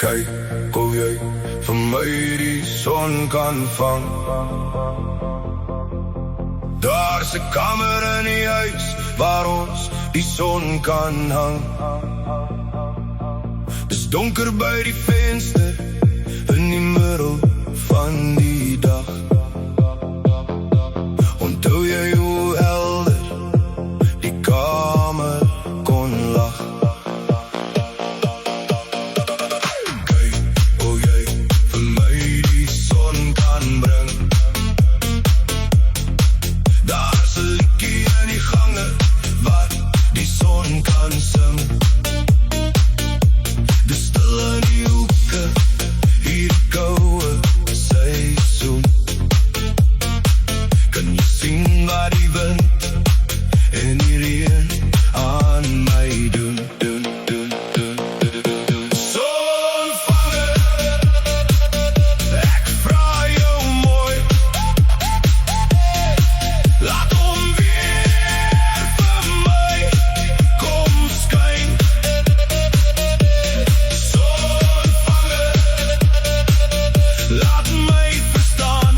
Kyk hoe jy vir my die son kan vang. Daar's 'n kamer in die huis waar ons die son kan hang. Dis donker by die venster in die middel van die dag. Onthou jy hoe helder die kamer kon lag? Kyk hoe jy vir my die son kan bring. Daar's 'n liedjie in die gange wat die son kan sing. Dis stil in die hoeke, hier koue seisoen. Kan jy sien wat die wind en die reën aan my doen? Sonvanger, ek vra jou mooi, laat hom weer vir my kom skyn. Sonvanger, laat my verstaan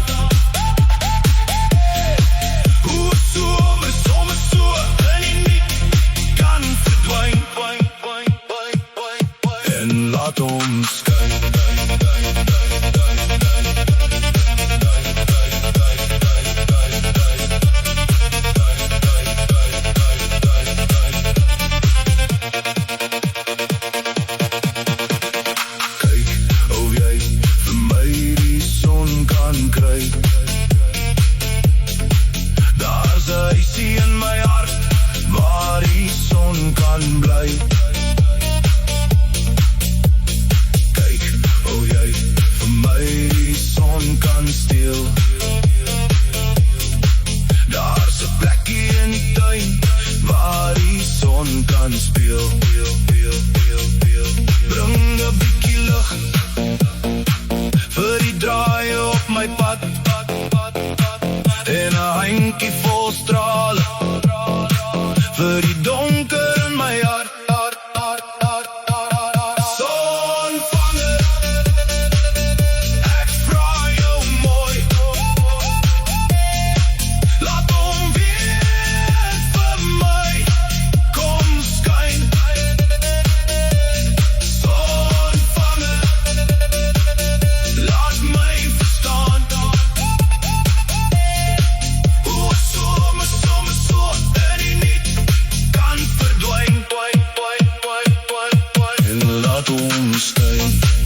hoe soms so in die niet kan verdwyn. En laat hom skyn. Kyk hoe jy vir my die son kan kry. Daar's 'n huisie in my hart waar die son kan bly. Kyk hoe jy vir my die son kan steel. Daar's 'n plekkie in die tuin waar die son kan speel. Bring 'n bietjie lig vir die draaie op my pad en 'n handjie vol strale vir die donker in my hart. Sonvanger, ek vra jou mooi, laat hom weer vir my kom skyn. Sonvanger, laat my verstaan hoe soms so in die niet kan verdwyn. En laat hom skyn.